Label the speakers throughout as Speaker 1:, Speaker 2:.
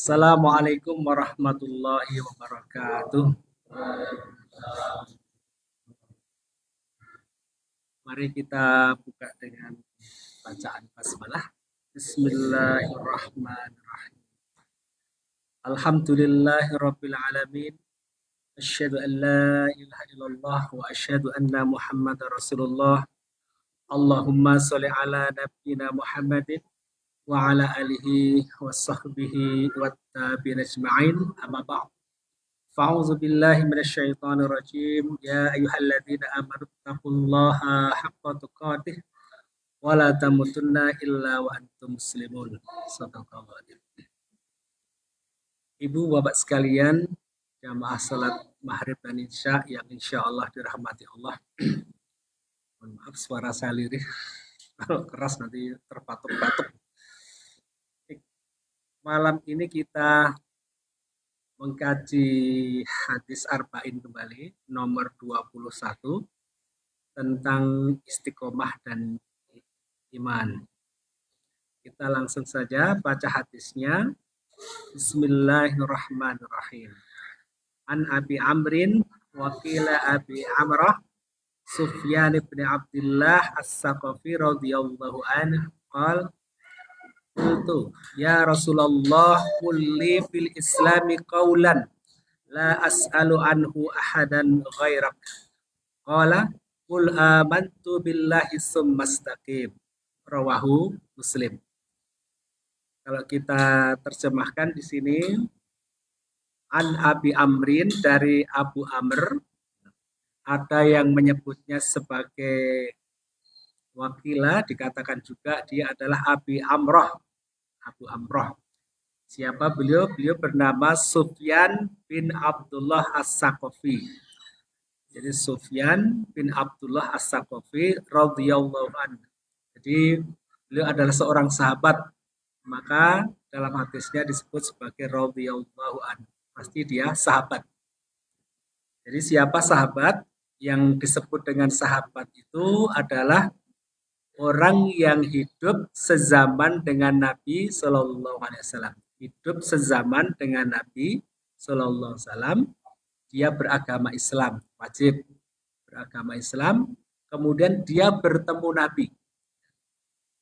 Speaker 1: Assalamualaikum warahmatullahi wabarakatuh. Mari kita buka dengan bacaan basmalah. Bismillahirrahmanirrahim. Alhamdulillahirabbil alamin. Asyhadu an la ilaha illallah wa asyhadu anna Muhammadar Rasulullah. Allahumma sholli ala nabiyyina Muhammadin wa ala alihi wa sahbihi wa tabi'in ajma'in. Amma ba'd. Fa'udzu billahi minasyaitonir rajim. Ya ayyuhalladzina amanu taqullaha haqqa tuqatih wa la tamutunna illa wa antum muslimun. Shadaqallahu. Ibu bapak sekalian, jamaah salat maghrib dan isya yang insyaallah dirahmati Allah. Mohon maaf suara saya lirih. Kalau keras nanti terbatuk-batuk. Malam ini kita mengkaji hadis Arba'in kembali nomor 21 tentang istiqomah dan iman. Kita langsung saja baca hadisnya. Bismillahirrahmanirrahim. An Abi Amrin wa qila Abi Amrah Sufyan bin Abdullah As-Saqafi radhiyallahu anhu qala qultu ya Rasulullah qulli fil islami qawlan la as'alu anhu ahadan ghairak. Qala qul amantu billahi summa istaqim. Rawahu Muslim. Kalau kita terjemahkan di sini, An Abi Amrin, dari Abu Amr. Ada yang menyebutnya sebagai wakila, dikatakan juga dia adalah Abi Amrah. Abu Amrah. Siapa beliau? Beliau bernama Sufyan bin Abdullah As-Saqafi. Jadi Sufyan bin Abdullah As-Saqafi radhiyallahu anhu. Jadi beliau adalah seorang sahabat. Maka dalam hadisnya disebut sebagai radhiyallahu anhu. Pasti dia sahabat. Jadi siapa sahabat? Yang disebut dengan sahabat itu adalah orang yang hidup sezaman dengan Nabi Sallallahu Alaihi Wasallam. Hidup sezaman dengan Nabi Sallallahu Alaihi Wasallam. Dia beragama Islam, wajib beragama Islam. Kemudian dia bertemu Nabi.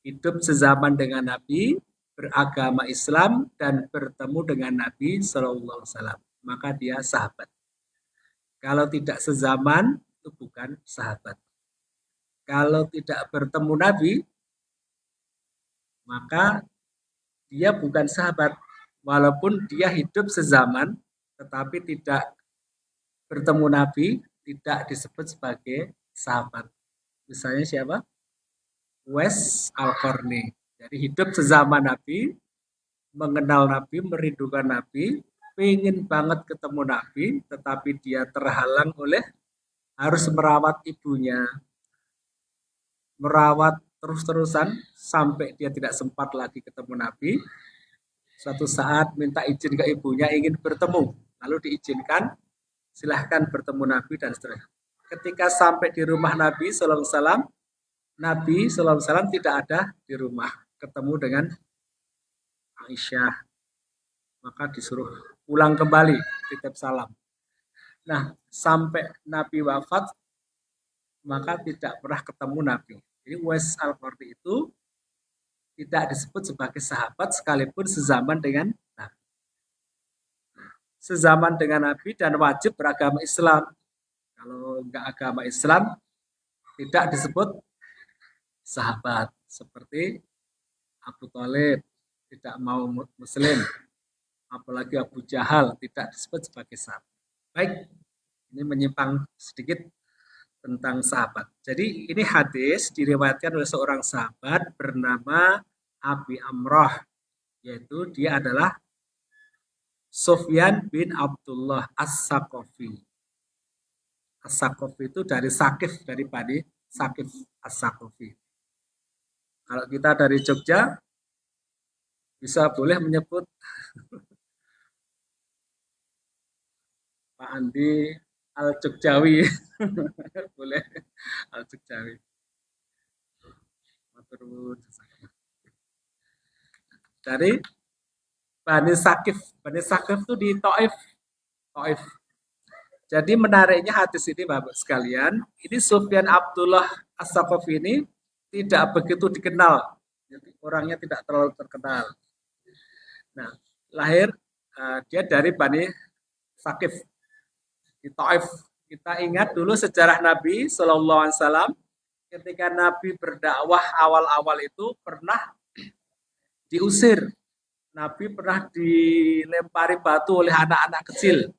Speaker 1: Hidup sezaman dengan Nabi, beragama Islam, dan bertemu dengan Nabi Sallallahu Alaihi Wasallam. Maka dia sahabat. Kalau tidak sezaman, itu bukan sahabat. Kalau tidak bertemu Nabi, maka dia bukan sahabat. Walaupun dia hidup sezaman, tetapi tidak bertemu Nabi, tidak disebut sebagai sahabat. Misalnya siapa? Uwais Al-Qarni. Jadi hidup sezaman Nabi, mengenal Nabi, merindukan Nabi, pengen banget ketemu Nabi, tetapi dia terhalang oleh harus merawat ibunya, merawat terus-terusan sampai dia tidak sempat lagi ketemu Nabi. Suatu saat minta izin ke ibunya ingin bertemu, lalu diizinkan, silahkan bertemu Nabi dan seterusnya. Ketika sampai di rumah Nabi Sallallahu Alaihi Wasallam, Nabi Sallallahu Alaihi Wasallam tidak ada di rumah, ketemu dengan Aisyah, maka disuruh pulang kembali, titip salam. Nah, sampai Nabi wafat, maka tidak pernah ketemu Nabi. Jadi Uwais Al-Qarni itu tidak disebut sebagai sahabat sekalipun sezaman dengan Nabi. Sezaman dengan Nabi dan wajib beragama Islam. Kalau enggak agama Islam, tidak disebut sahabat. Seperti Abu Thalib, tidak mau Muslim. Apalagi Abu Jahal, tidak disebut sebagai sahabat. Baik, ini menyimpang sedikit tentang sahabat. Jadi ini hadis diriwayatkan oleh seorang sahabat bernama Abi Amrah, yaitu dia adalah Sufyan bin Abdullah As-Saqafi. As-Saqafi itu dari Sakif, dari Bani Sakif As-Saqafi. Kalau kita dari Jogja, bisa boleh menyebut Pak Andi Al-Jogjawi. Boleh Al-Jogjawi. Dari Bani Sakif. Bani Sakif itu di Taif. Taif. Jadi menariknya hadis ini Bapak sekalian, ini Sufyan Abdullah As-Saqafi ini tidak begitu dikenal. Jadi orangnya tidak terlalu terkenal. Nah, lahir dia dari Bani Sakif di Taif. Kita ingat dulu sejarah Nabi Shallallahu Alaihi Wasallam ketika Nabi berdakwah awal-awal itu pernah diusir. Nabi pernah dilempari batu oleh anak-anak kecil.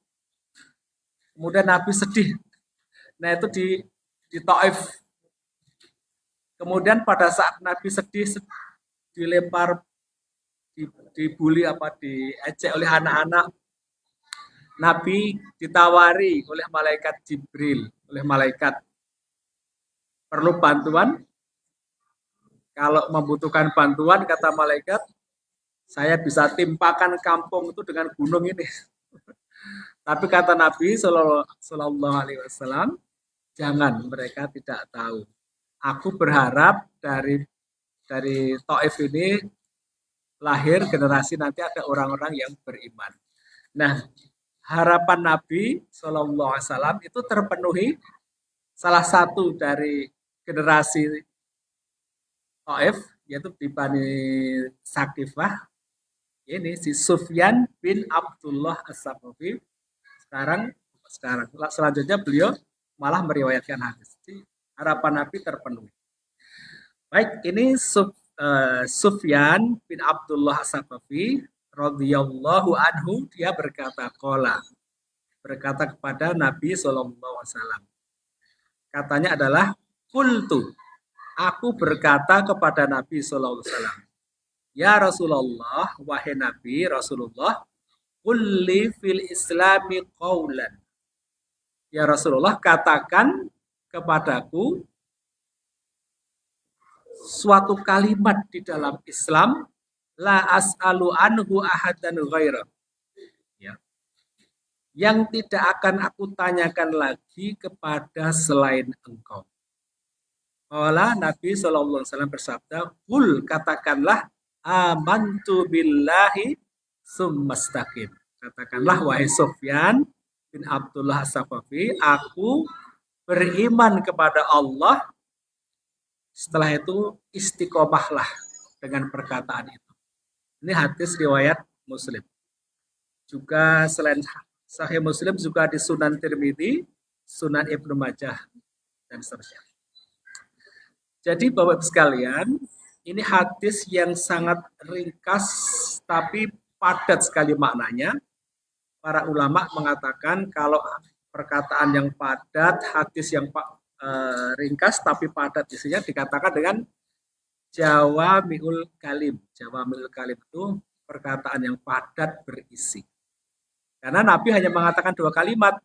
Speaker 1: Kemudian Nabi sedih. Nah itu di Taif. Kemudian pada saat Nabi sedih dilempar, dibully apa diejek oleh anak-anak, Nabi ditawari oleh malaikat Jibril, oleh malaikat perlu bantuan. Kalau membutuhkan bantuan kata malaikat, saya bisa timpakan kampung itu dengan gunung ini. Tapi kata Nabi Shallallahu Alaihi Wasallam, jangan, mereka tidak tahu. Aku berharap dari Taif ini lahir generasi nanti ada orang-orang yang beriman. Nah, harapan Nabi Shallallahu Alaihi Wasallam itu terpenuhi. Salah satu dari generasi Taif yaitu di Bani Sakifah ini si Sufyan bin Abdullah As-Saqafi. Sekarang selanjutnya beliau malah meriwayatkan hadis. Harapan Nabi terpenuhi. Baik, ini Sufyan bin Abdullah As-Saqafi radhiyallahu anhu, dia berkata kepada Nabi sallallahu alaihi wasallam. Katanya adalah qultu, aku berkata kepada Nabi sallallahu alaihi wasallam, ya Rasulullah, wahai Nabi Rasulullah, qulli fil islami qaulan. Ya Rasulullah, katakan kepadaku suatu kalimat di dalam Islam, la as'alu anhu ahadan ghaira. Ya. Yang tidak akan aku tanyakan lagi kepada selain engkau. Qala Nabi sallallahu alaihi wasallam bersabda, "Qul, katakanlah, amantu billahi summastaqim." Katakanlah wahai Sufyan bin Abdullah As-Saqafi, aku beriman kepada Allah. Setelah itu istiqomahlah dengan perkataan itu. Ini hadis riwayat Muslim. Juga selain Sahih Muslim juga di Sunan Tirmidzi, Sunan Ibnu Majah dan seterusnya. Jadi Bapak sekalian, ini hadis yang sangat ringkas tapi padat sekali maknanya. Para ulama mengatakan kalau perkataan yang padat, hadis yang ringkas tapi padat isinya dikatakan dengan jawami'ul kalim. Jawami'ul kalim itu perkataan yang padat berisi. Karena Nabi hanya mengatakan 2 kalimat.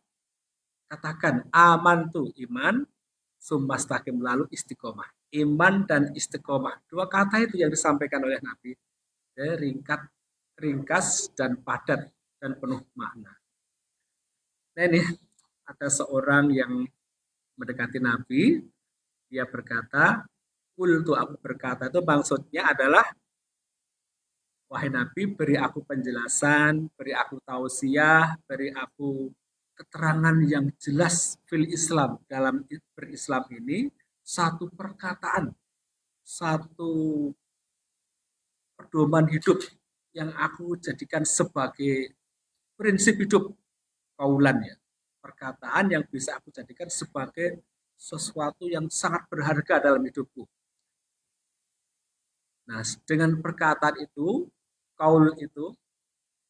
Speaker 1: Katakan amantu, iman, summastaqim, lalu istiqomah. Iman dan istiqomah. 2 kata itu yang disampaikan oleh Nabi. Ringkas dan padat dan penuh makna. Nah ini ada seorang yang mendekati Nabi, dia berkata, qultu, aku berkata, itu maksudnya adalah, wahai Nabi, beri aku penjelasan, beri aku tausiah, beri aku keterangan yang jelas fil Islam, dalam berislam ini, satu perkataan, satu pedoman hidup yang aku jadikan sebagai prinsip hidup, kaulan ya, perkataan yang bisa aku jadikan sebagai sesuatu yang sangat berharga dalam hidupku. Nah, dengan perkataan itu, kaul itu,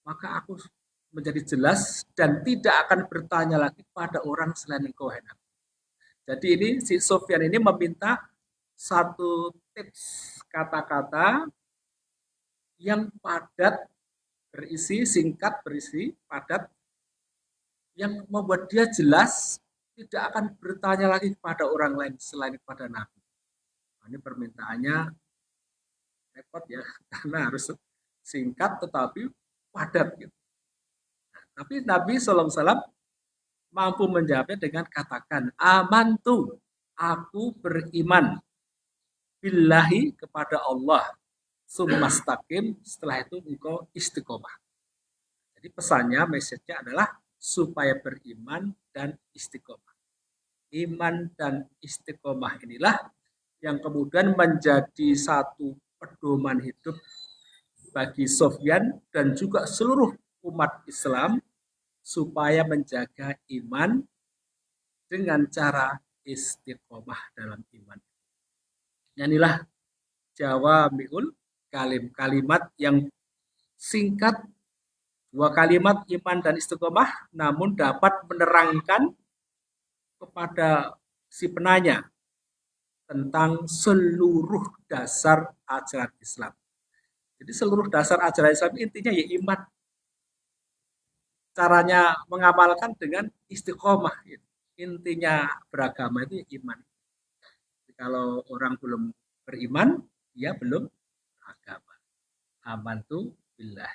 Speaker 1: maka aku menjadi jelas dan tidak akan bertanya lagi pada orang selain engkau, hai Nabi. Jadi ini si Sufyan ini meminta satu tips kata-kata yang padat berisi, singkat berisi, padat, yang membuat dia jelas tidak akan bertanya lagi kepada orang lain selain kepada Nabi. Nah, ini permintaannya repot ya, karena harus singkat tetapi padat gitu. Nah, tapi Nabi SAW mampu menjawabnya dengan katakan amantu, aku beriman billahi, kepada Allah, summastaqim, setelah itu engkau istiqomah. Jadi pesannya, message-nya adalah supaya beriman dan istiqomah. Iman dan istiqomah inilah yang kemudian menjadi satu pedoman hidup bagi Sofyan dan juga seluruh umat Islam supaya menjaga iman dengan cara istiqomah dalam iman. Inilah Jawami'ul Kalim, kalimat yang singkat, dua kalimat iman dan istiqomah, namun dapat menerangkan kepada si penanya tentang seluruh dasar ajaran Islam. Jadi seluruh dasar ajaran Islam intinya ya iman. Caranya mengamalkan dengan istiqomah. Intinya beragama itu ya iman. Jadi kalau orang belum beriman, ya belum agama. Amantu billah.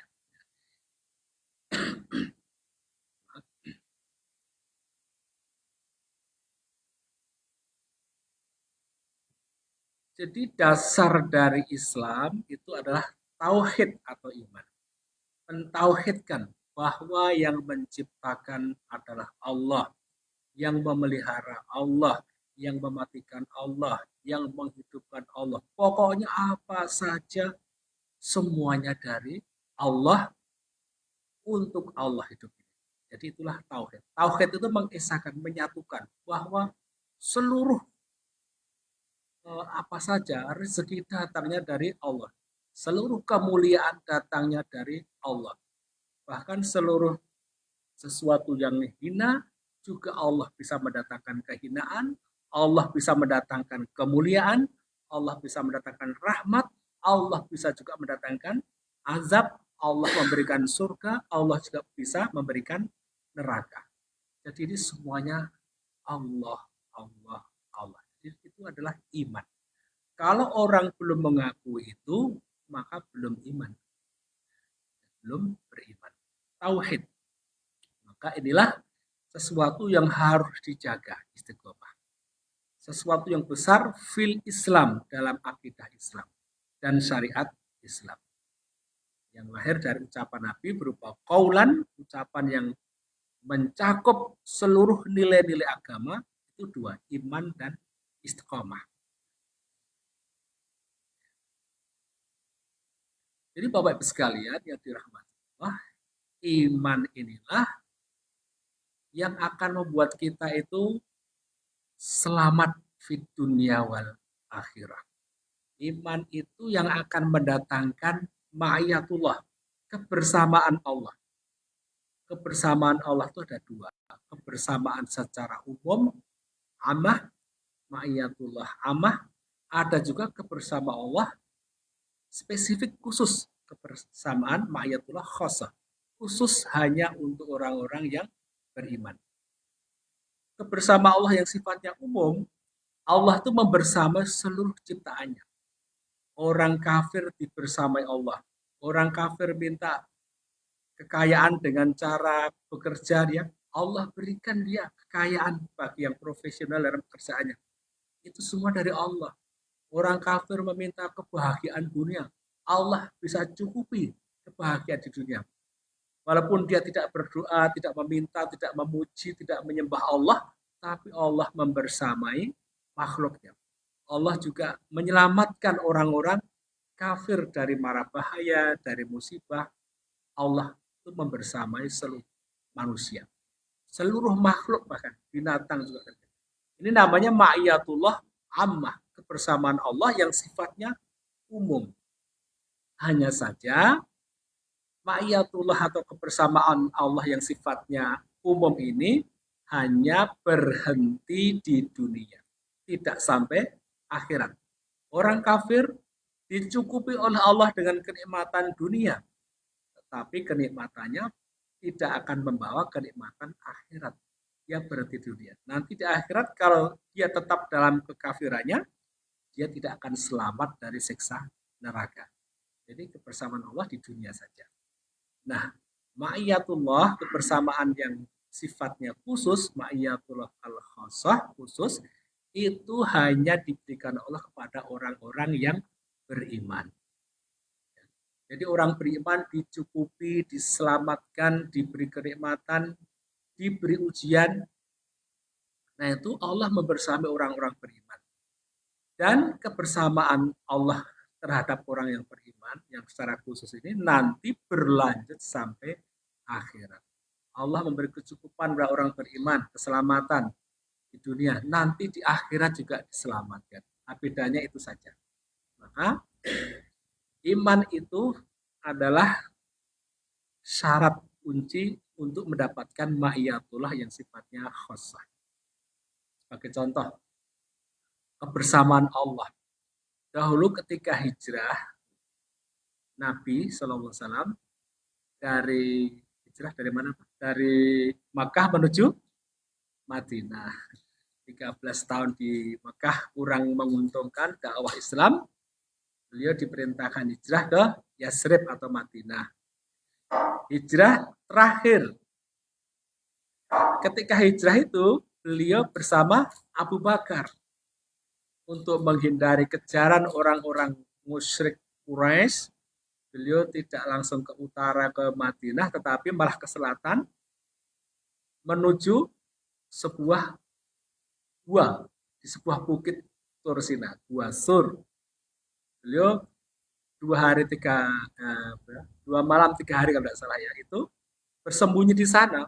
Speaker 1: Jadi dasar dari Islam itu adalah tauhid atau iman. Mentauhidkan bahwa yang menciptakan adalah Allah, yang memelihara Allah, yang mematikan Allah, yang menghidupkan Allah. Pokoknya apa saja semuanya dari Allah, untuk Allah hidup ini. Jadi itulah tauhid. Tauhid itu mengesahkan, menyatukan bahwa seluruh apa saja rezeki datangnya dari Allah. Seluruh kemuliaan datangnya dari Allah. Bahkan seluruh sesuatu yang hina juga Allah bisa mendatangkan kehinaan, Allah bisa mendatangkan kemuliaan, Allah bisa mendatangkan rahmat, Allah bisa juga mendatangkan azab, Allah memberikan surga, Allah juga bisa memberikan neraka. Jadi ini semuanya Allah, Allah, Allah. Jadi itu adalah iman. Kalau orang belum mengaku itu, maka belum iman. Belum beriman. Tauhid. Maka inilah sesuatu yang harus dijaga, istiqomah. Sesuatu yang besar fil Islam, dalam akidah Islam dan syariat Islam. Yang lahir dari ucapan Nabi berupa qaulan, ucapan yang mencakup seluruh nilai-nilai agama, itu dua, iman dan istiqomah. Jadi Bapak Ibu sekalian yang dirahmati Allah, iman inilah yang akan membuat kita itu selamat fid dunya wal akhirah. Iman itu yang akan mendatangkan ma'iyatullah, kebersamaan Allah. Kebersamaan Allah itu ada dua. Kebersamaan secara umum, amah, ma'iyatullah amah. Ada juga kebersamaan Allah spesifik khusus. Kebersamaan ma'iyatullah khosah. Khusus hanya untuk orang-orang yang beriman. Kebersamaan Allah yang sifatnya umum, Allah itu membersamai seluruh ciptaannya. Orang kafir dibersamai Allah. Orang kafir minta kekayaan dengan cara bekerja dia, Allah berikan dia kekayaan bagi yang profesional dalam pekerjaannya. Itu semua dari Allah. Orang kafir meminta kebahagiaan dunia, Allah bisa cukupi kebahagiaan di dunia. Walaupun dia tidak berdoa, tidak meminta, tidak memuji, tidak menyembah Allah, tapi Allah membersamai makhluknya. Allah juga menyelamatkan orang-orang kafir dari mara bahaya, dari musibah. Allah itu membersamai seluruh manusia. Seluruh makhluk, bahkan binatang juga. Ini namanya ma'iyatullah ammah, kebersamaan Allah yang sifatnya umum. Hanya saja ma'iyatullah atau kebersamaan Allah yang sifatnya umum ini hanya berhenti di dunia, tidak sampai akhirat. Orang kafir dicukupi oleh Allah dengan kenikmatan dunia, tetapi kenikmatannya tidak akan membawa kenikmatan akhirat. Dia berhenti di dunia. Nanti di akhirat kalau dia tetap dalam kekafirannya, dia tidak akan selamat dari siksa neraka. Jadi kebersamaan Allah di dunia saja. Nah, ma'iyatullah, kebersamaan yang sifatnya khusus, ma'iyatullah al-khasah, khusus, itu hanya diberikan Allah kepada orang-orang yang beriman. Jadi orang beriman dicukupi, diselamatkan, diberi kenikmatan, diberi ujian. Nah itu Allah membersamai orang-orang beriman. Dan kebersamaan Allah terhadap orang yang beriman, yang secara khusus ini nanti berlanjut sampai akhirat. Allah memberi kecukupan pada orang beriman, keselamatan di dunia. Nanti di akhirat juga diselamatkan. Nah, bedanya itu saja. Maka iman itu adalah syarat kunci untuk mendapatkan ma'iyatullah yang sifatnya khossah. Sebagai contoh, kebersamaan Allah. Dahulu ketika hijrah, Nabi SAW dari hijrah dari mana? Dari Makkah menuju Madinah. 13 tahun di Makkah kurang menguntungkan dakwah Islam. Beliau diperintahkan hijrah ke Yasrib atau Madinah. Hijrah terakhir. Ketika hijrah itu, beliau bersama Abu Bakar untuk menghindari kejaran orang-orang musyrik Quraisy. Beliau tidak langsung ke utara ke Madinah, tetapi malah ke selatan menuju sebuah gua di sebuah bukit Tursina, Gua Sur. Beliau 2 malam 3 hari kalau tidak salah ya, itu bersembunyi di sana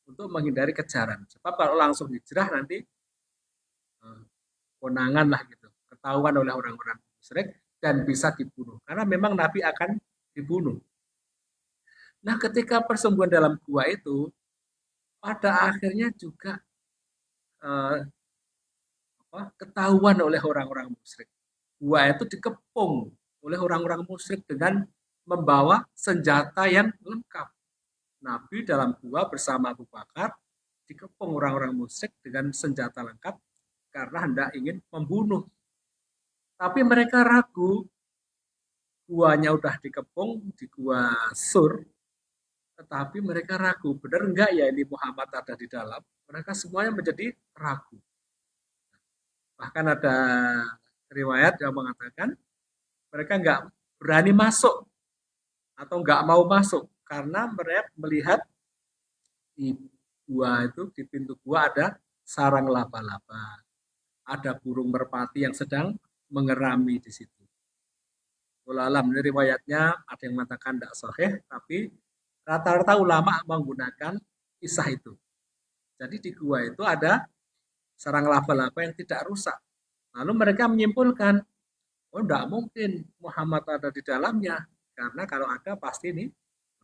Speaker 1: untuk menghindari kejaran. Sebab kalau langsung hijrah nanti konangan lah gitu, ketahuan oleh orang-orang musyrik dan bisa dibunuh. Karena memang Nabi akan dibunuh. Nah, ketika persembunyian dalam gua itu, pada akhirnya juga ketahuan oleh orang-orang musyrik. Gua itu dikepung oleh orang-orang musyrik dengan membawa senjata yang lengkap. Nabi dalam gua bersama Abu Bakar dikepung orang-orang musyrik dengan senjata lengkap karena hendak ingin membunuh. Tapi mereka ragu, guanya udah dikepung di Gua Sur, tetapi mereka ragu, benar enggak ya ini Muhammad ada di dalam? Mereka semuanya menjadi ragu. Bahkan ada riwayat yang mengatakan mereka enggak berani masuk atau enggak mau masuk karena mereka melihat di gua itu, di pintu gua ada sarang laba-laba, ada burung merpati yang sedang mengerami di situ. Alam ini riwayatnya ada yang mengatakan tidak sahih, tapi rata-rata ulama menggunakan kisah itu. Jadi di gua itu ada sarang laba-laba yang tidak rusak. Lalu mereka menyimpulkan, oh tidak mungkin Muhammad ada di dalamnya, karena kalau ada pasti ini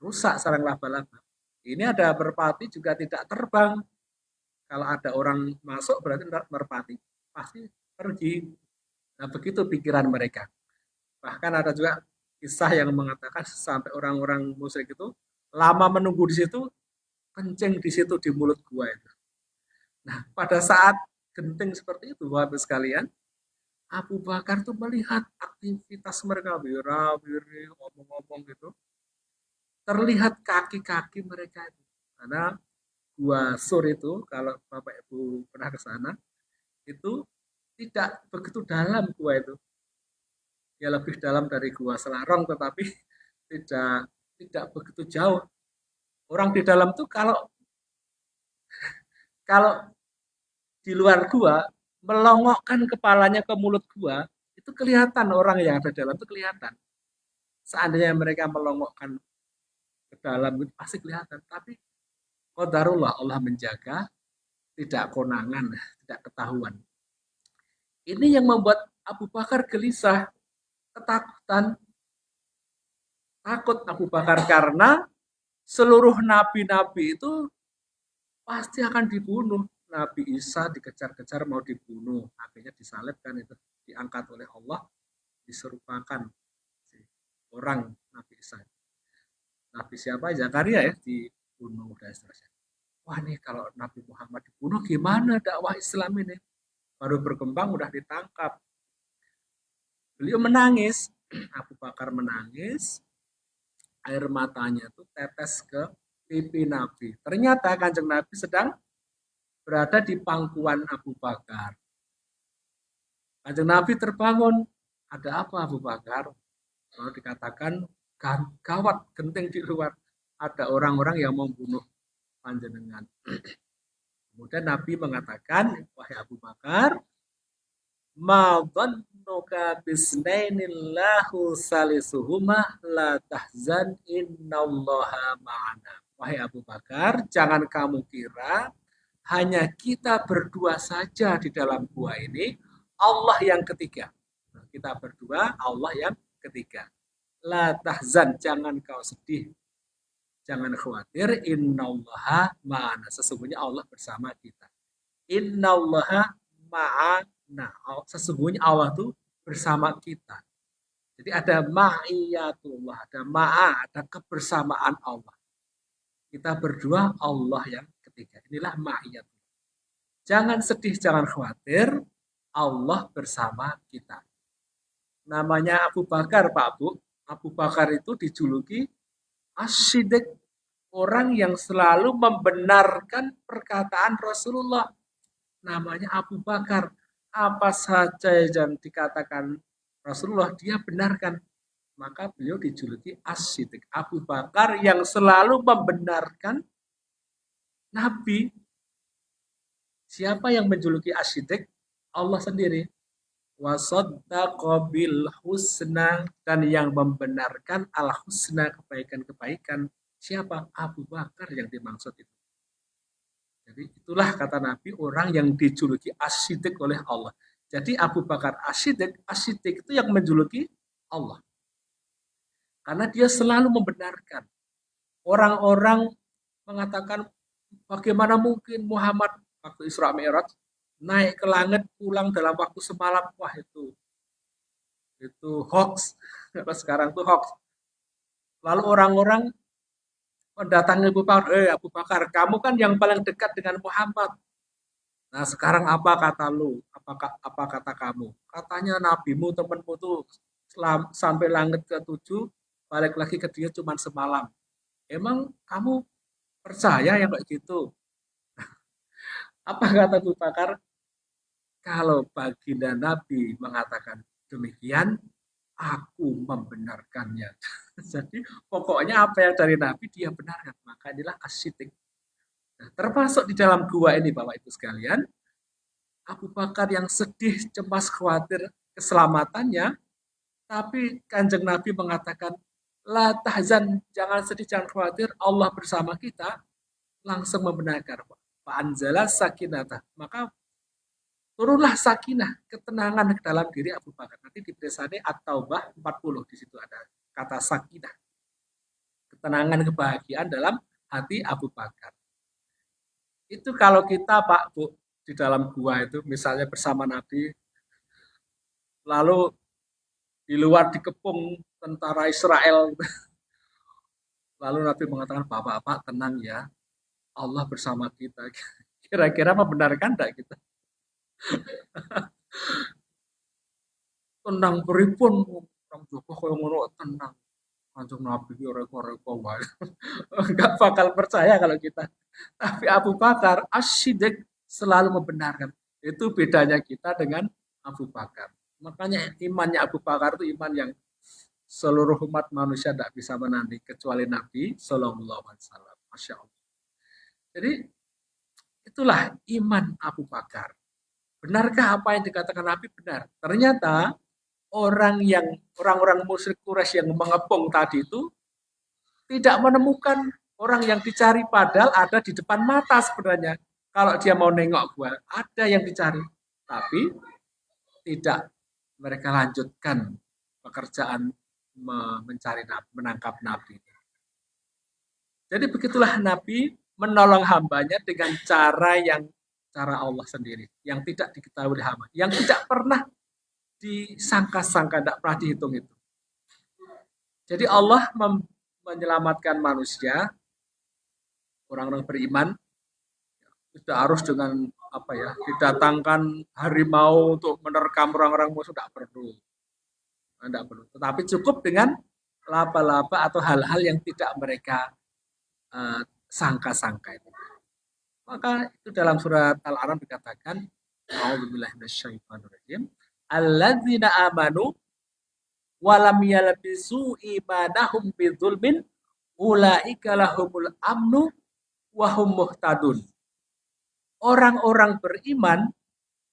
Speaker 1: rusak sarang laba-laba. Ini ada merpati juga tidak terbang. Kalau ada orang masuk berarti merpati pasti pergi. Nah begitu pikiran mereka. Bahkan ada juga kisah yang mengatakan sampai orang-orang musyrik itu lama menunggu di situ, kencing di situ di mulut gua itu. Nah, pada saat genting seperti itu, Bapak sekalian, Abu Bakar tuh melihat aktivitas mereka wira-wiri, ngomong-ngomong gitu. Terlihat kaki-kaki mereka itu. Karena Gua Sur itu, kalau Bapak Ibu pernah ke sana, itu tidak begitu dalam gua itu. Ya lebih dalam dari Gua Selarong, tetapi tidak tidak begitu jauh. Orang di dalam tuh kalau kalau di luar gua melongokkan kepalanya ke mulut gua, itu kelihatan orang yang ada di dalam itu kelihatan. Seandainya mereka melongokkan ke dalam itu pasti kelihatan. Tapi qadarullah Allah menjaga, tidak konangan, tidak ketahuan. Ini yang membuat Abu Bakar gelisah, ketakutan. Takut Abu Bakar karena seluruh nabi-nabi itu pasti akan dibunuh. Nabi Isa dikejar-kejar mau dibunuh, akhirnya disalibkan itu, diangkat oleh Allah, diserupakan orang Nabi Isa. Nabi siapa? Zakaria ya dibunuh dan seterusnya. Wah nih kalau Nabi Muhammad dibunuh gimana dakwah Islam ini? Baru berkembang udah ditangkap. Beliau menangis, Abu Bakar menangis, air matanya itu tetes ke pipi Nabi. Ternyata Kanjeng Nabi sedang berada di pangkuan Abu Bakar. Kanjeng Nabi terbangun. Ada apa Abu Bakar? Lalu dikatakan gawat genting di luar, ada orang-orang yang membunuh panjenengan. Kemudian Nabi mengatakan, wahai Abu Bakar, ma dhannuka bisnainillahu salisuhuma la tahzan innallaha ma'ana. Wahai Abu Bakar, jangan kamu kira hanya kita berdua saja di dalam gua ini, Allah yang ketiga. Kita berdua, Allah yang ketiga. La tahzan, jangan kau sedih, jangan khawatir, innallaha ma'ana. Sesungguhnya Allah bersama kita. Innallaha ma'ana. Sesungguhnya Allah itu bersama kita. Jadi ada ma'iyatullah, ada ma'a, ada kebersamaan Allah. Kita berdua, Allah yang ketiga. Inilah ma'iyatullah. Jangan sedih, jangan khawatir, Allah bersama kita. Namanya Abu Bakar, Pak Bu. Abu Bakar itu dijuluki As-Siddiq, orang yang selalu membenarkan perkataan Rasulullah. Namanya Abu Bakar. Apa saja yang dikatakan Rasulullah, dia benarkan. Maka beliau dijuluki As-Siddiq, Abu Bakar yang selalu membenarkan Nabi. Siapa yang menjuluki As-Siddiq? Allah sendiri. Wasaddaqa bil husna, dan yang membenarkan al husna, kebaikan-kebaikan. Siapa? Abu Bakar yang dimaksud itu. Jadi itulah kata Nabi, orang yang dijuluki As-Siddiq oleh Allah. Jadi Abu Bakar As-Siddiq, As-Siddiq itu yang menjuluki Allah. Karena dia selalu membenarkan. Orang-orang mengatakan, bagaimana mungkin Muhammad waktu Isra Mi'raj naik ke langit pulang dalam waktu semalam. Wah, itu hoax. Sekarang itu hoax. Lalu orang-orang mendatangi Abu Bakar, kamu kan yang paling dekat dengan Muhammad. Nah, sekarang apa kata lu? Apa kata kamu? Katanya nabimu, temanmu tuh sampai langit ke-7, balik lagi ke dia cuma semalam. Emang kamu percaya yang kayak gitu? Apa kata Abu Bakar? Kalau baginda Nabi mengatakan demikian, aku membenarkannya. Jadi pokoknya apa yang dari Nabi dia benarkan. Maka inilah As-Siddiq. Nah, termasuk di dalam gua ini Bapak Ibu sekalian, Abu Bakar yang sedih, cemas, khawatir keselamatannya, tapi Kanjeng Nabi mengatakan, la tahzan, jangan sedih, jangan khawatir, Allah bersama kita, langsung membenarkan. Fa'anzala sakinatah. Maka turunlah sakinah, ketenangan ke dalam diri Abu Bakar. Nanti di tulisannya At-Taubah 40, di situ ada kata sakinah. Ketenangan, kebahagiaan dalam hati Abu Bakar. Itu kalau kita Pak Bu di dalam gua itu misalnya bersama Nabi, lalu di luar dikepung tentara Israel, lalu Nabi mengatakan, Bapak-bapak tenang ya, Allah bersama kita. Kira-kira membenarkan enggak kita? Tenang pripun orang Joko koyo ngono tenang. Kanjeng Nabi ki reko-reko wae. Enggak bakal percaya kalau kita. Tapi Abu Bakar As-Siddiq selalu membenarkan. Itu bedanya kita dengan Abu Bakar. Makanya imannya Abu Bakar itu iman yang seluruh umat manusia tidak bisa menanding kecuali Nabi Sallallahu Alaihi Wasallam. Masya Allah. Jadi itulah iman Abu Bakar. Benarkah apa yang dikatakan Nabi? Benar. Ternyata orang-orang musyrik Quraisy yang mengepung tadi itu tidak menemukan orang yang dicari, padahal ada di depan mata sebenarnya. Kalau dia mau nengok gua, ada yang dicari. Tapi tidak mereka lanjutkan pekerjaan mencari Nabi, menangkap Nabi. Jadi begitulah Nabi menolong hambanya dengan cara Allah sendiri, yang tidak diketahui hamba, yang tidak pernah disangka-sangka, tidak pernah dihitung itu. Jadi Allah menyelamatkan manusia, orang-orang beriman, tidak harus dengan didatangkan harimau untuk menerkam orang-orang musuh, tidak perlu. Tetapi cukup dengan laba-laba atau hal-hal yang tidak mereka sangka-sangka itu. Maka itu dalam surat Al-An'am dikatakan, A'udzubillahi minasyaitonirrajim, alladzina amanu walam yalbisu imanahum bidzulmin ulaika lahumul amnu wa hum muhtadun. Orang-orang beriman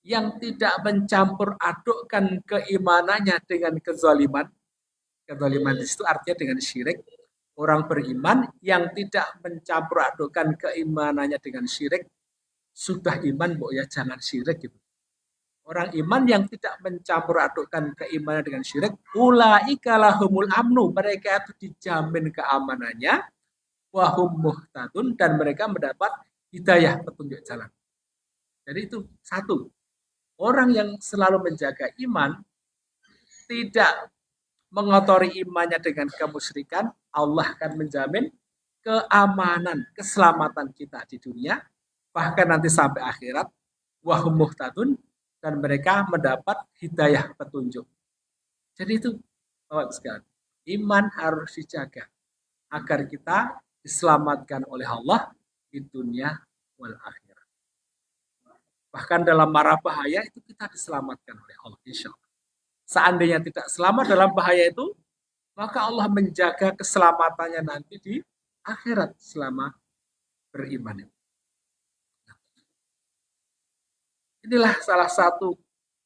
Speaker 1: yang tidak mencampur adukkan keimanannya dengan kezaliman. Kezaliman itu artinya dengan syirik. Orang beriman yang tidak mencampur adukkan keimanannya dengan syirik, sudah iman, Bu, ya jangan syirik gitu. Orang iman yang tidak mencampur adukkan keimanan dengan syirik, ulaika lahumul amnu, mereka itu dijamin keamanannya, wahum muhtadun, dan mereka mendapat hidayah, petunjuk jalan. Jadi itu satu, orang yang selalu menjaga iman, tidak mengotori imannya dengan kemusyrikan, Allah akan menjamin keamanan, keselamatan kita di dunia, bahkan nanti sampai akhirat, wahum muhtadun, dan mereka mendapat hidayah petunjuk. Jadi itu, Bapak sekalian, iman harus dijaga agar kita diselamatkan oleh Allah di dunia wal akhirat. Bahkan dalam mara bahaya itu kita diselamatkan oleh Allah, insya Allah. Seandainya tidak selamat dalam bahaya itu, maka Allah menjaga keselamatannya nanti di akhirat selama beriman. Inilah salah satu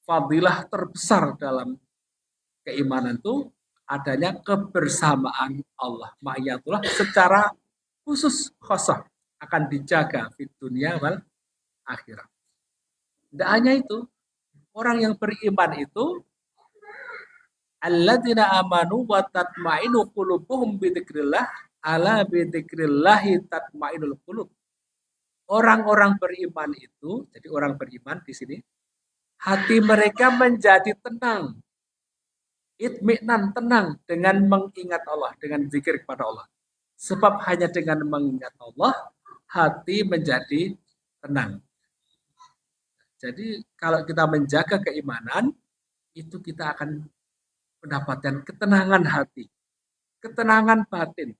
Speaker 1: fadilah terbesar dalam keimanan itu, adanya kebersamaan Allah. Ma'iyatullah secara khusus khosah akan dijaga di dunia wal akhirat. Tidak hanya itu, orang yang beriman itu alladzina amanu wa tatma'inu qulubuhum bidzikrillah ala bidzikrillahi tatma'inul qulub. Orang-orang beriman itu, jadi orang beriman di sini, hati mereka menjadi tenang, itminan, tenang dengan mengingat Allah, dengan zikir kepada Allah. Sebab hanya dengan mengingat Allah, hati menjadi tenang. Jadi kalau kita menjaga keimanan, itu kita akan mendapatkan ketenangan hati, ketenangan batin.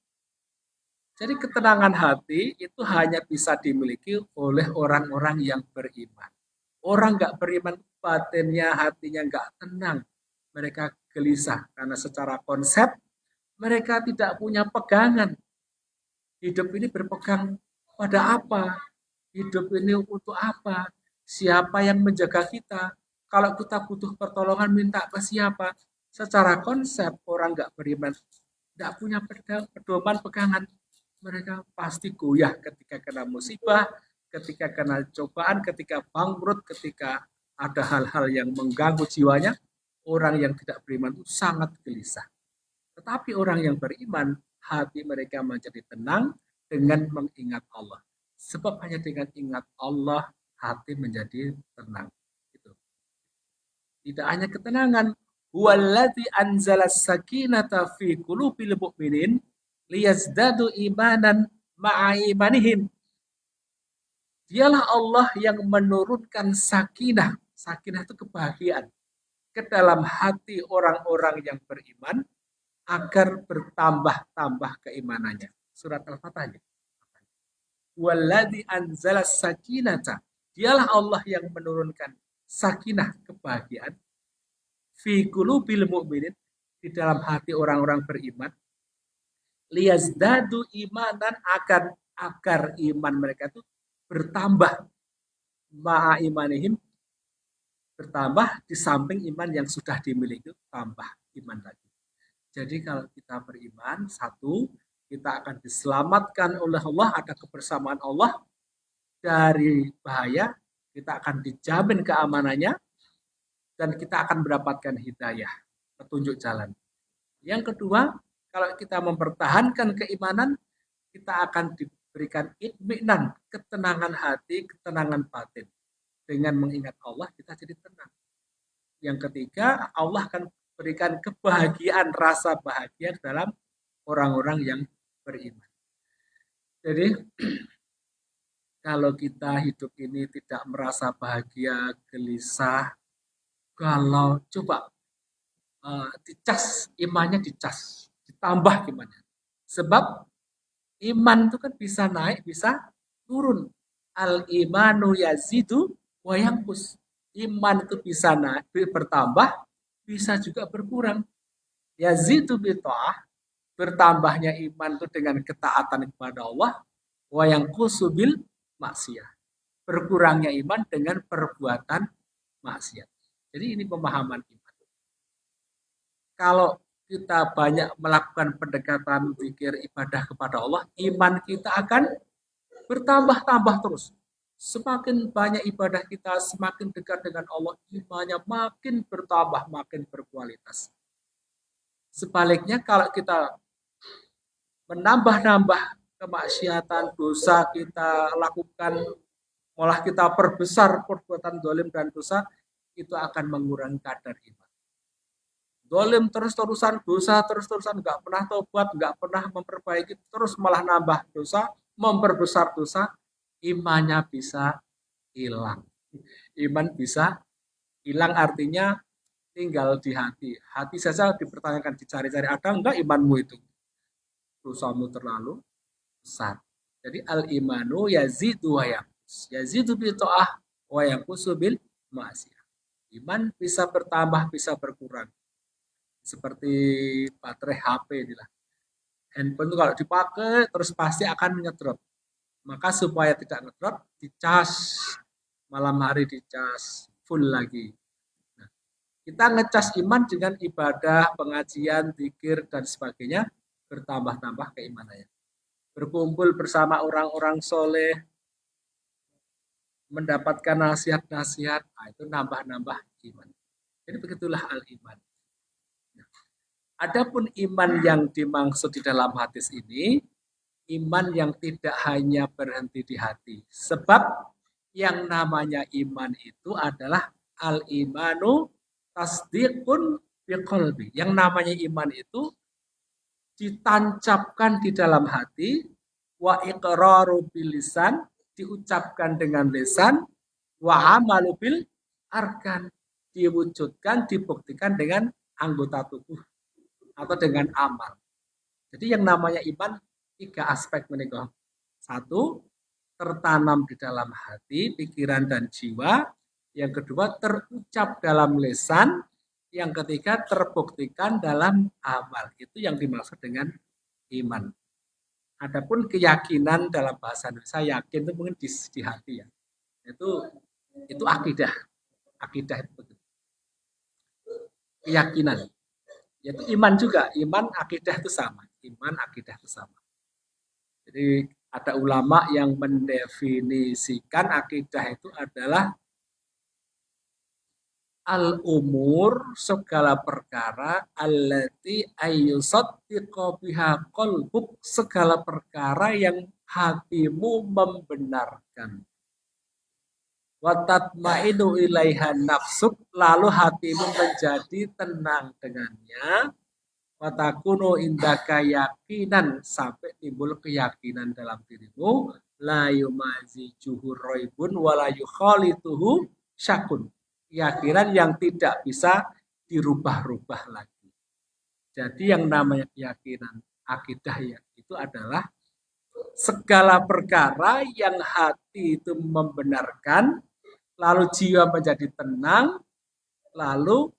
Speaker 1: Jadi ketenangan hati itu hanya bisa dimiliki oleh orang-orang yang beriman. Orang nggak beriman, batinnya, hatinya nggak tenang. Mereka gelisah karena secara konsep mereka tidak punya pegangan. Hidup ini berpegang pada apa? Hidup ini untuk apa? Siapa yang menjaga kita? Kalau kita butuh pertolongan, minta ke siapa? Secara konsep orang nggak beriman, nggak punya pedoman pegangan. Mereka pasti goyah ketika kena musibah, ketika kena cobaan, ketika bangkrut, ketika ada hal-hal yang mengganggu jiwanya. Orang yang tidak beriman itu sangat gelisah. Tetapi orang yang beriman, hati mereka menjadi tenang dengan mengingat Allah. Sebab hanya dengan ingat Allah, hati menjadi tenang. Gitu. Tidak hanya ketenangan, huwallazi anzalas sakinata fi qulubil mu'minin liyazdadu imanan ma'a imanihim. Dialah Allah yang menurunkan sakinah. Sakinah itu kebahagiaan ke dalam hati orang-orang yang beriman agar bertambah-tambah keimanannya. Surat Al-Fatah. Walladzi anzalas sakinata. Dialah Allah yang menurunkan sakinah, kebahagiaan fi qulubil mu'minin, di dalam hati orang-orang beriman, liyazdadu imanan, agar iman mereka itu bertambah, ma'a imanihim, bertambah di samping iman yang sudah dimiliki, tambah iman lagi. Jadi kalau kita beriman, satu, kita akan diselamatkan oleh Allah, ada kebersamaan Allah dari bahaya, kita akan dijamin keamanannya, dan kita akan mendapatkan hidayah, petunjuk jalan. Yang kedua, kalau kita mempertahankan keimanan, kita akan diberikan itminan, ketenangan hati, ketenangan batin. Dengan mengingat Allah, kita jadi tenang. Yang ketiga, Allah akan berikan kebahagiaan, rasa bahagia dalam orang-orang yang beriman. Jadi, kalau kita hidup ini tidak merasa bahagia, gelisah, galau, coba dicas, imannya dicas, ditambah imannya. Sebab iman itu kan bisa naik, bisa turun. Al-imanu yazidu wa yanqus. Iman itu bisa naik, bertambah, bisa juga berkurang. Yazidu bi ta'ah, bertambahnya iman itu dengan ketaatan kepada Allah, wa yanqusu bil maksiyah. Berkurangnya iman dengan perbuatan maksiat. Jadi ini pemahaman iman. Kalau kita banyak melakukan pendekatan zikir ibadah kepada Allah, iman kita akan bertambah-tambah terus. Semakin banyak ibadah kita, semakin dekat dengan Allah, imannya makin bertambah, makin berkualitas. Sebaliknya kalau kita menambah-nambah kemaksiatan, dosa kita lakukan, malah kita perbesar perbuatan zalim dan dosa, itu akan mengurangi kadar iman. Zalim terus-terusan, dosa terus-terusan, nggak pernah tobat, nggak pernah memperbaiki, terus malah nambah dosa, memperbesar dosa, imannya bisa hilang. Iman bisa hilang artinya tinggal di hati. Hati saja dipertanyakan, dicari-cari, ada enggak imanmu itu? Dosamu terlalu besar. Jadi al-imanu yazidu wa yanqus. Yazidu bi ta'ah wa yanqusu bil ma'siyah. Iman bisa bertambah, bisa berkurang. Seperti baterai HP inilah. Handphone itu kalau dipakai terus pasti akan ngedrop. Maka supaya tidak ngedrop, dicas. Malam hari dicas full lagi. Nah, kita ngecas iman dengan ibadah, pengajian, zikir dan sebagainya, bertambah-tambah keimanannya. Berkumpul bersama orang-orang soleh, mendapatkan nasihat-nasihat, nah itu nambah-nambah iman. Jadi begitulah al-iman. Nah, adapun iman yang dimaksud di dalam hadis ini, iman yang tidak hanya berhenti di hati. Sebab yang namanya iman itu adalah al-imanu tasdiqun biqalbi. Yang namanya iman itu ditancapkan di dalam hati, wa iqraru bilisan, diucapkan dengan lisan, wa amalu bil arkan, diwujudkan, dibuktikan dengan anggota tubuh atau dengan amal. Jadi yang namanya iman tiga aspek menikah. Satu, tertanam di dalam hati, pikiran dan jiwa. Yang kedua, terucap dalam lisan. Yang ketiga, terbuktikan dalam amal. Itu yang dimaksud dengan iman. Adapun keyakinan dalam bahasa Indonesia, yakin itu mungkin di hati ya. Itu akidah. Akidah itu betul. Keyakinan. Yaitu iman juga. Iman akidah itu sama. Iman akidah itu sama. Jadi ada ulama yang mendefinisikan akidah itu adalah al-umur, segala perkara, allati ayyusaddiqa biha qalbuk, segala perkara yang hatimu membenarkan. Wa tatmainu ilaiha nafsuk, lalu hatimu menjadi tenang dengannya. Watakunu indaka yakinan, sampai timbul keyakinan dalam dirimu, la yumazi juhur roibun wala yukhalituhu syakun, keyakinan yang tidak bisa dirubah-rubah lagi. Jadi yang namanya keyakinan akidah ya itu adalah segala perkara yang hati itu membenarkan, lalu jiwa menjadi tenang, lalu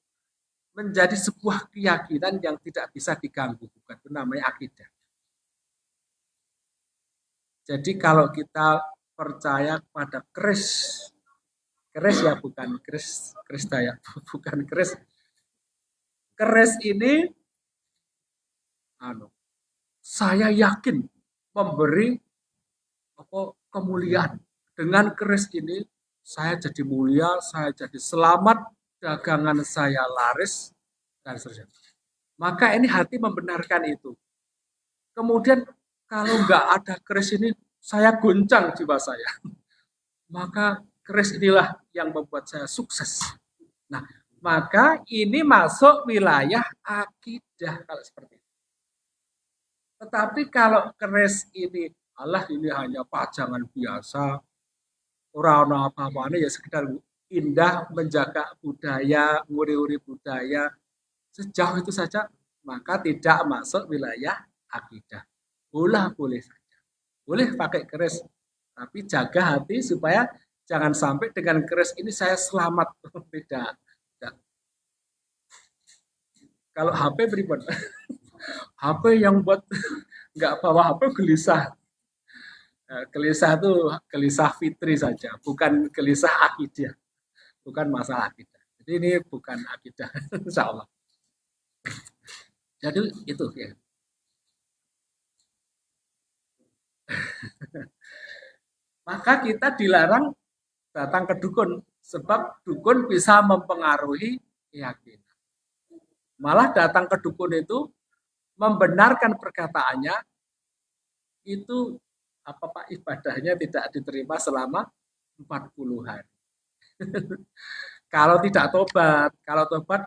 Speaker 1: menjadi sebuah keyakinan yang tidak bisa diganggu, bukan itu namanya akidah. Jadi kalau kita percaya pada keris ya bukan keris daya, bukan keris ini, saya yakin memberi kemuliaan. Dengan keris ini saya jadi mulia, saya jadi selamat, dagangan saya laris, dan seterusnya. Maka ini hati membenarkan itu. Kemudian kalau nggak ada keris ini, saya goncang jiwa saya. Maka keris inilah yang membuat saya sukses. Nah, maka ini masuk wilayah akidah kalau seperti itu. Tetapi kalau keris ini, Allah ini hanya pajangan biasa, orang apa-apa ya sekedar indah, menjaga budaya, nguri-nguri budaya, sejauh itu saja, maka tidak masuk wilayah akidah. Boleh saja. Boleh pakai keris, tapi jaga hati supaya jangan sampai dengan keris ini saya selamat. Tidak. Kalau HP pripun? HP yang buat nggak bawa HP gelisah. Gelisah itu gelisah fitri saja, bukan gelisah akidah, bukan masalah akidah. Jadi ini bukan akidah, insya Allah. Jadi itu ya. Maka kita dilarang datang ke dukun, sebab dukun bisa mempengaruhi keyakinan. Malah datang ke dukun itu membenarkan perkataannya itu apa Pak ibadahnya tidak diterima selama 40 hari. Kalau tobat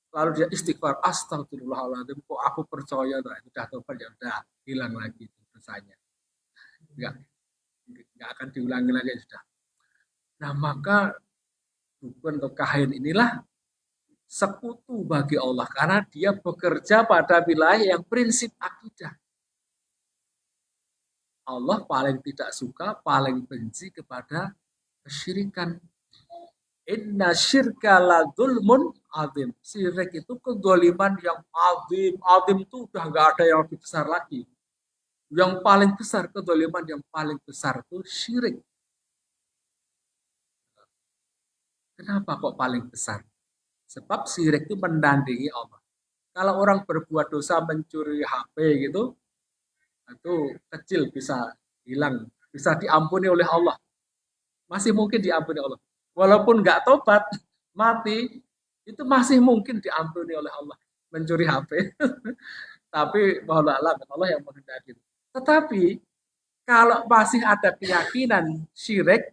Speaker 1: lalu dia istighfar, astagfirullahaladzim, kok aku percaya sudah tobat ya udah hilang lagi dosanya. Enggak akan diulangi lagi sudah. Nah, maka dukun atau kahin inilah sekutu bagi Allah karena dia bekerja pada wilayah yang prinsip akidah. Allah paling tidak suka, paling benci kepada kesyirikan. Inna syirka la dzulmun azim. Syirik itu kedzaliman yang azim. Azim itu udah nggak ada yang lebih besar lagi. Yang paling besar, kedzaliman yang paling besar itu syirik. Kenapa kok paling besar? Sebab syirik itu menandingi Allah. Kalau orang berbuat dosa mencuri HP gitu, itu kecil bisa hilang, bisa diampuni oleh Allah. Masih mungkin diampuni Allah. Walaupun nggak tobat, mati, itu masih mungkin diampuni oleh Allah. Mencuri HP. Tapi mohon Allah yang menghendaki. Tetapi kalau masih ada keyakinan syirik,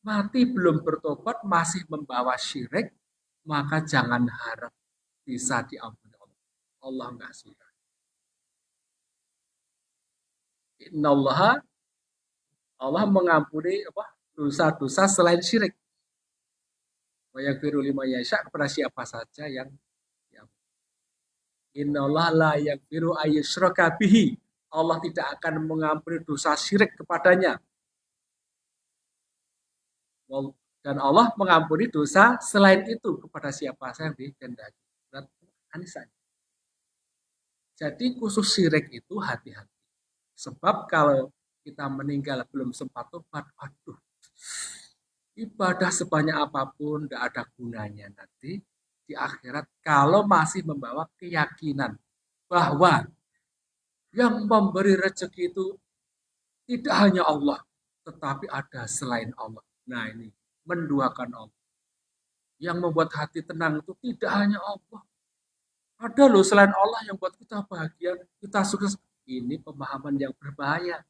Speaker 1: mati belum bertobat, masih membawa syirik, maka jangan harap bisa diampuni Allah. Allah enggak suka. Innallaha, Allah mengampuni dosa-dosa selain syirik. Wa yaghfiru liman yasha, kepada siapa saja yang Innallaha la yaghfiru ayyushraka bihi. Allah tidak akan mengampuni dosa syirik kepadanya. Dan Allah mengampuni dosa selain itu kepada siapa saja yang dikehendaki. Jadi khusus syirik itu hati-hati. Sebab kalau kita meninggal belum sempat tobat, aduh, ibadah sebanyak apapun tidak ada gunanya nanti di akhirat kalau masih membawa keyakinan bahwa yang memberi rezeki itu tidak hanya Allah, tetapi ada selain Allah. Nah ini, menduakan Allah. Yang membuat hati tenang itu tidak hanya Allah. Ada loh selain Allah yang buat kita bahagia, kita sukses. Ini pemahaman yang berbahaya.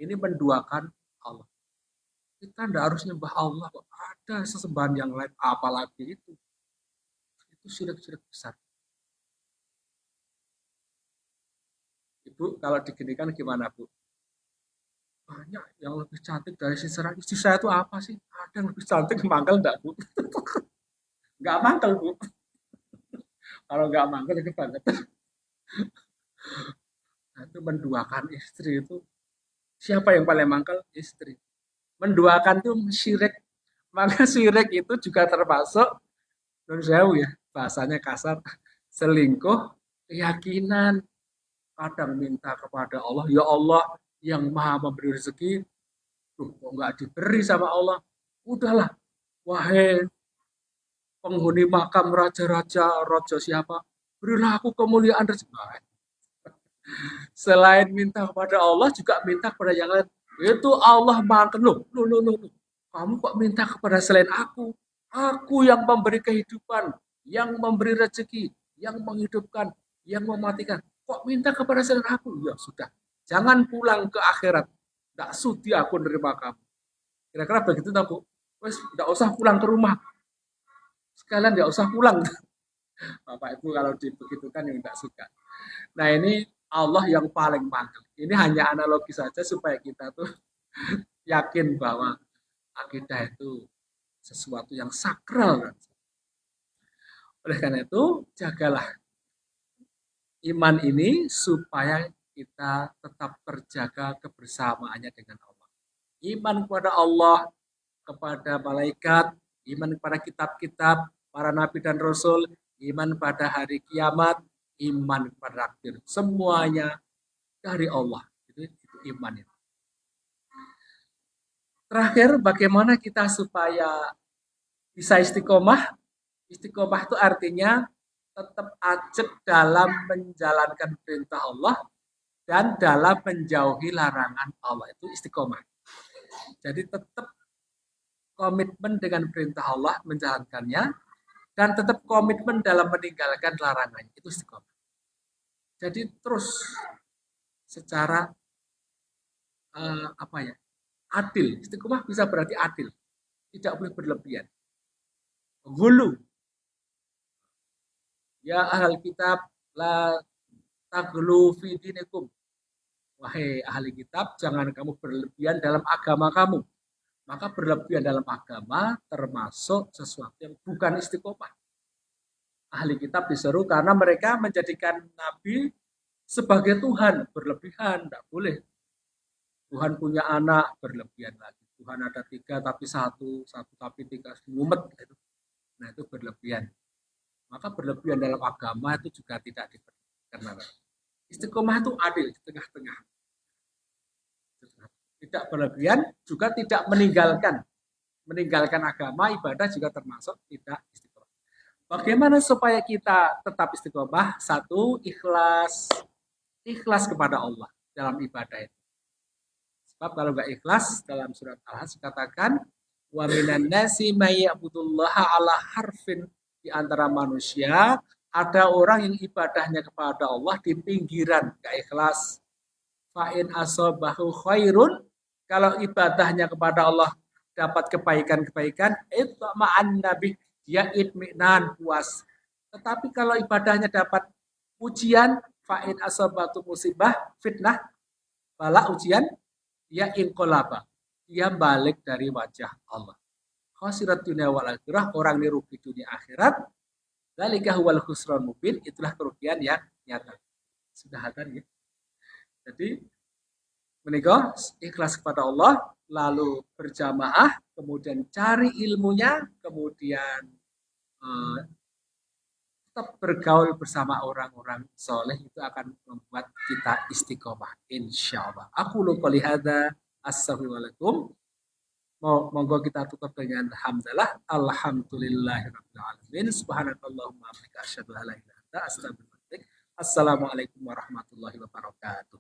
Speaker 1: Ini menduakan Allah. Kita tidak harus nyembah Allah. Ada sesembahan yang lain, apalagi itu. Itu syirik-syirik besar. Ibu, kalau diginikan gimana, Bu? Banyak yang lebih cantik dari istri saya itu apa sih? Ada yang lebih cantik, mangkel enggak, Bu? Enggak mangkel, Bu. Kalau enggak mangkel, itu banget. Nah, itu menduakan istri itu. Siapa yang paling mangkel? Istri. Menduakan itu syirik. Maka syirik itu juga termasuk, non sewu ya, bahasanya kasar, selingkuh, keyakinan. Kadang minta kepada Allah, ya Allah yang maha memberi rezeki, kok nggak diberi sama Allah. Udahlah, wahai penghuni makam raja-raja, raja siapa, berilah aku kemuliaan rezeki. Selain minta kepada Allah, juga minta kepada yang lain. Itu Allah makan loh. Kamu kok minta kepada selain aku? Aku yang memberi kehidupan, yang memberi rezeki, yang menghidupkan, yang mematikan. Kok minta kepada selain aku? Ya sudah, jangan pulang ke akhirat. Tidak sudi aku menerima kamu. Kira-kira begitu tak, Bu? Wes, tidak usah pulang ke rumah. Sekalian tidak usah pulang. Bapak Ibu kalau dibegitukan yang tidak suka. Nah ini Allah yang paling manggil. Ini hanya analogi saja supaya kita tuh yakin bahwa akidah itu sesuatu yang sakral. Oleh karena itu, jagalah iman ini supaya kita tetap terjaga kebersamaannya dengan Allah. Iman kepada Allah, kepada malaikat, iman kepada kitab-kitab, para nabi dan rasul, iman pada hari kiamat, iman pada takdir. Semuanya dari Allah. Itu iman itu. Terakhir, bagaimana kita supaya bisa istiqomah? Istiqomah itu artinya tetap ajak dalam menjalankan perintah Allah dan dalam menjauhi larangan Allah. Itu istiqomah. Jadi tetap komitmen dengan perintah Allah menjalankannya dan tetap komitmen dalam meninggalkan larangannya. Itu istiqomah. Jadi terus secara adil. Istiqomah bisa berarti adil. Tidak boleh berlebihan. Gulu. Ya ahal kitab la taglu fi dinikum. Wahai ahli kitab, jangan kamu berlebihan dalam agama kamu. Maka berlebihan dalam agama termasuk sesuatu yang bukan istiqomah. Ahli kitab diseru karena mereka menjadikan Nabi sebagai Tuhan. Berlebihan, tidak boleh. Tuhan punya anak, berlebihan lagi. Tuhan ada 3 tapi 1 tapi 3, mumet. Nah itu berlebihan. Maka berlebihan dalam agama itu juga tidak diperkenankan. Istiqomah itu adil, di tengah-tengah. Tidak berlebihan, juga tidak meninggalkan. Meninggalkan agama, ibadah juga termasuk tidak istiqomah. Bagaimana supaya kita tetap istiqomah? 1, ikhlas. Ikhlas kepada Allah dalam ibadah itu. Sebab kalau nggak ikhlas, dalam surat Al-Hajj katakan, wa minan nasi may ya'budullaha ala harfin. Di antara manusia ada orang yang ibadahnya kepada Allah di pinggiran, gak ikhlas. Fa'in asobahu khairun, kalau ibadahnya kepada Allah dapat kebaikan-kebaikan, itu ma'an nabi, dia itminan, puas. Tetapi kalau ibadahnya dapat ujian, fa'in asobatu musibah, fitnah, bala ujian, dia inqolaba, dia balik dari wajah Allah. Khasirat dunia wal akhirah, orang ini rugi dunia akhirat. Dzalika huwal khusran mubin, itulah kerugian yang nyata. Sudah ada ya. Jadi menikah ikhlas kepada Allah, lalu berjamaah, kemudian cari ilmunya, kemudian tetap bergaul bersama orang-orang soleh, itu akan membuat kita istiqomah insyaallah. Aku lupa lihada, assalamualaikum. Monggo kita tutup dengan hamdalah. Alhamdulillahirabbil alamin. Subhanakallahumma wa bihamdika asyhadu an la ilaha illa anta astaghfiruka wa atubu ilaik. Assalamualaikum warahmatullahi wabarakatuh.